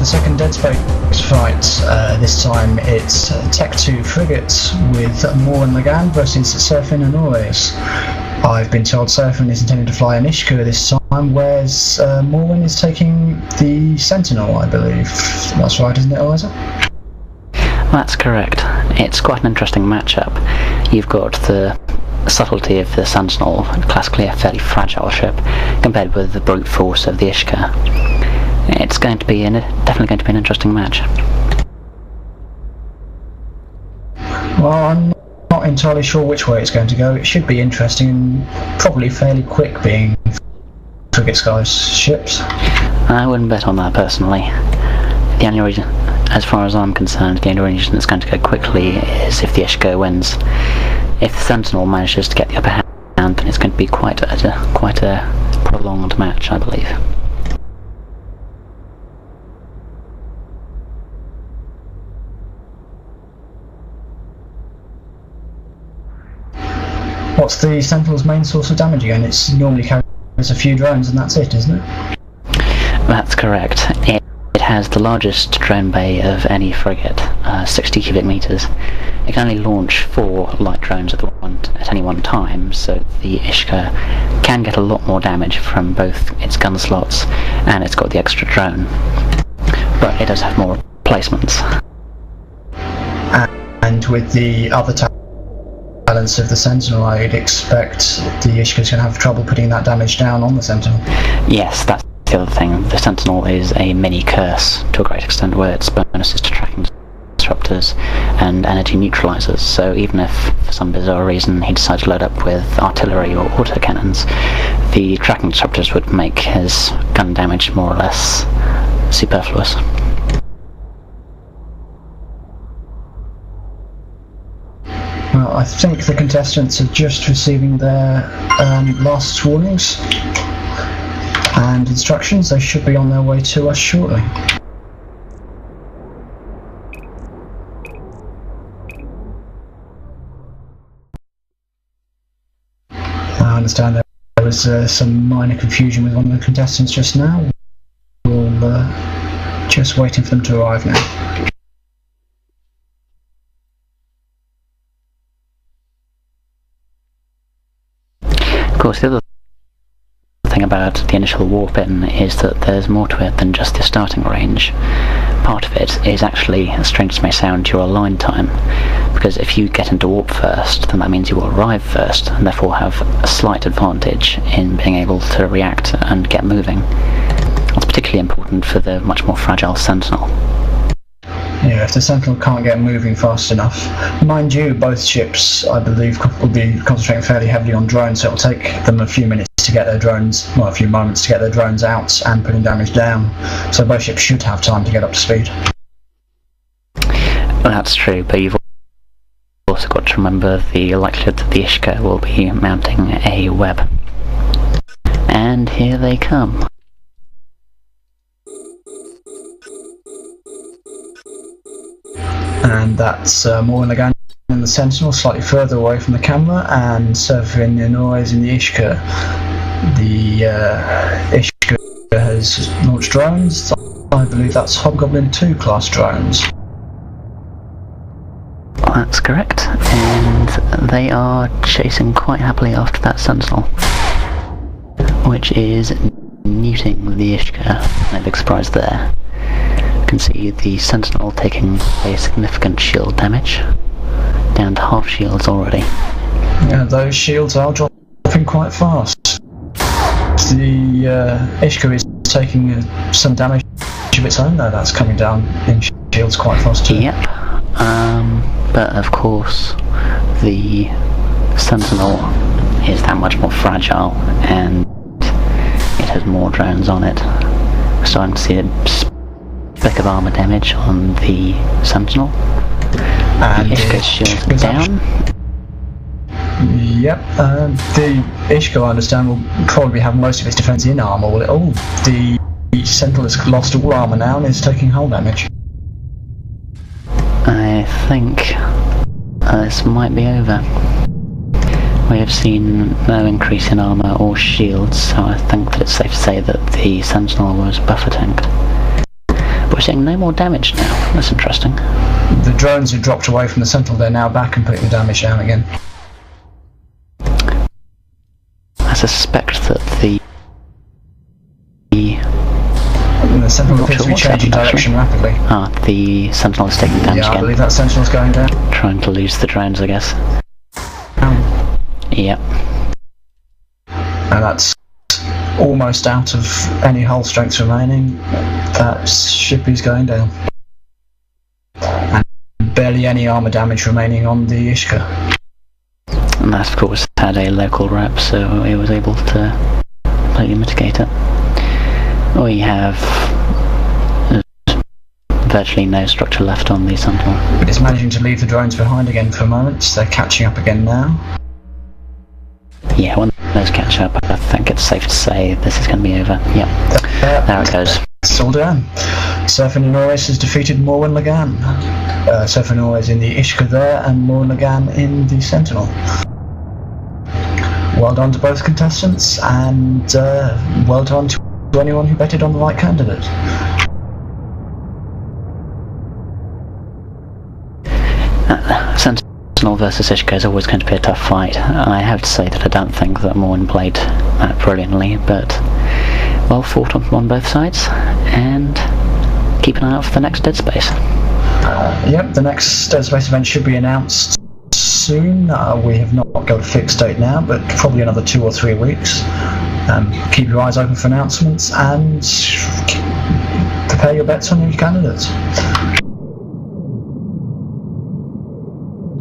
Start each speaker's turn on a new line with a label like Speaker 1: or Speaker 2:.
Speaker 1: the second DeadSpace Fight. This time it's Tech 2 frigates with Morwen and Lagann versus Seriphyn and Inhonores. I've been told Seriphyn is intending to fly an Ishkur this time, whereas Morwen is taking the Sentinel, I believe. That's right, isn't it, Elysa?
Speaker 2: That's correct. It's quite an interesting matchup. You've got the subtlety of the Sentinel, classically a fairly fragile ship, compared with the brute force of the Ishkur. It's going to be definitely going to be an interesting match.
Speaker 1: Well, I'm not entirely sure which way it's going to go. It should be interesting and probably fairly quick, being frigate-sized ships.
Speaker 2: I wouldn't bet on that personally. The only reason, as far as I'm concerned, the only reason it's going to go quickly is if the Ishkur wins. If the Sentinel manages to get the upper hand, then it's going to be quite a prolonged match, I believe.
Speaker 1: What's the Sentinel's main source of damage again? It's normally carries a few drones and that's it, isn't it?
Speaker 2: That's correct. It has the largest drone bay of any frigate, 60 cubic meters. It can only launch 4 light drones at any one time, so the Ishkur can get a lot more damage from both its gun slots and it's got the extra drone. But it does have more replacements.
Speaker 1: And with the other balance of the Sentinel, I'd expect the Ishkur's going to have trouble putting that damage down on the Sentinel.
Speaker 2: Yes, that's the other thing. The Sentinel is a mini curse to a great extent, where its bonuses to tracking disruptors and energy neutralizers, so even if for some bizarre reason he decides to load up with artillery or autocannons, the tracking disruptors would make his gun damage more or less superfluous.
Speaker 1: Well, I think the contestants are just receiving their last warnings and instructions. They should be on their way to us shortly. I understand there was some minor confusion with one of the contestants just now. We'll just waiting for them to arrive now.
Speaker 2: Of course, the other thing about the initial warp in is that there's more to it than just the starting range. Part of it is actually, as strange as it may sound, your align time, because if you get into warp first, then that means you will arrive first, and therefore have a slight advantage in being able to react and get moving. That's particularly important for the much more fragile Sentinel.
Speaker 1: Yeah, if the Sentinel can't get moving fast enough. Mind you, both ships, I believe, will be concentrating fairly heavily on drones, so it'll take them a few minutes to get their drones, well, a few moments to get their drones out and putting damage down. So both ships should have time to get up to speed.
Speaker 2: Well, that's true, but you've also got to remember the likelihood that the Ishkur will be mounting a web. And here they come.
Speaker 1: And that's Morwen and Lagann in the Sentinel, slightly further away from the camera, and Seriphyn and Inhonores in the Ishkur. The Ishkur has launched drones. I believe that's Hobgoblin 2 class drones.
Speaker 2: That's correct, and they are chasing quite happily after that Sentinel, which is neuting the Ishkur. No big surprise there. You can see the Sentinel taking a significant shield damage, down to half shields already.
Speaker 1: Yeah, those shields are dropping quite fast. The Ishkur is taking some damage of its own, though. That's coming down in shields quite fast too.
Speaker 2: Yep, but of course the Sentinel is that much more fragile and it has more drones on it. We're starting to see a speck of armour damage on the Sentinel. And the Ishkur's shield down.
Speaker 1: Yep, the Ishkur, I understand, will probably have most of its defence in armour, will it? Oh, the Sentinel has lost all armour now and is taking hull damage.
Speaker 2: I think this might be over. We have seen no increase in armour or shields, so I think that it's safe to say that the Sentinel was buffer tanked. We're seeing no more damage now. That's interesting.
Speaker 1: The drones have dropped away from the Sentinel. They're now back and putting the damage down again.
Speaker 2: I suspect that the
Speaker 1: Sentinel appears to be changing direction rapidly.
Speaker 2: The Sentinel is taking damage again.
Speaker 1: I believe that Sentinel's going down.
Speaker 2: Trying to lose the drones, I guess. Yep.
Speaker 1: And that's almost out of any hull strength remaining. That ship is going down. And barely any armour damage remaining on the Ishkur.
Speaker 2: And that, of course, had a local wrap, so it was able to completely mitigate it. We have virtually no structure left on the Sentinel.
Speaker 1: It's managing to leave the drones behind again for a moment. They're catching up again now.
Speaker 2: Yeah, when those catch up, I think it's safe to say this is going to be over. Yep, there it goes.
Speaker 1: It's all done. Seriphyn Inhonores has defeated Morwen Lagann. Seriphyn Inhonores in the Ishkur there, and Morwen Lagann in the Sentinel. Well done to both contestants, and well done to anyone who betted on the right candidate.
Speaker 2: Sentinel versus Ishkur is always going to be a tough fight. I have to say that I don't think that Morwen played brilliantly, but well fought on both sides, and keep an eye out for the next DeadSpace.
Speaker 1: Yep, the next DeadSpace event should be announced soon. We have not got a fixed date now, but probably another 2 or 3 weeks. Keep your eyes open for announcements and prepare your bets on your candidates.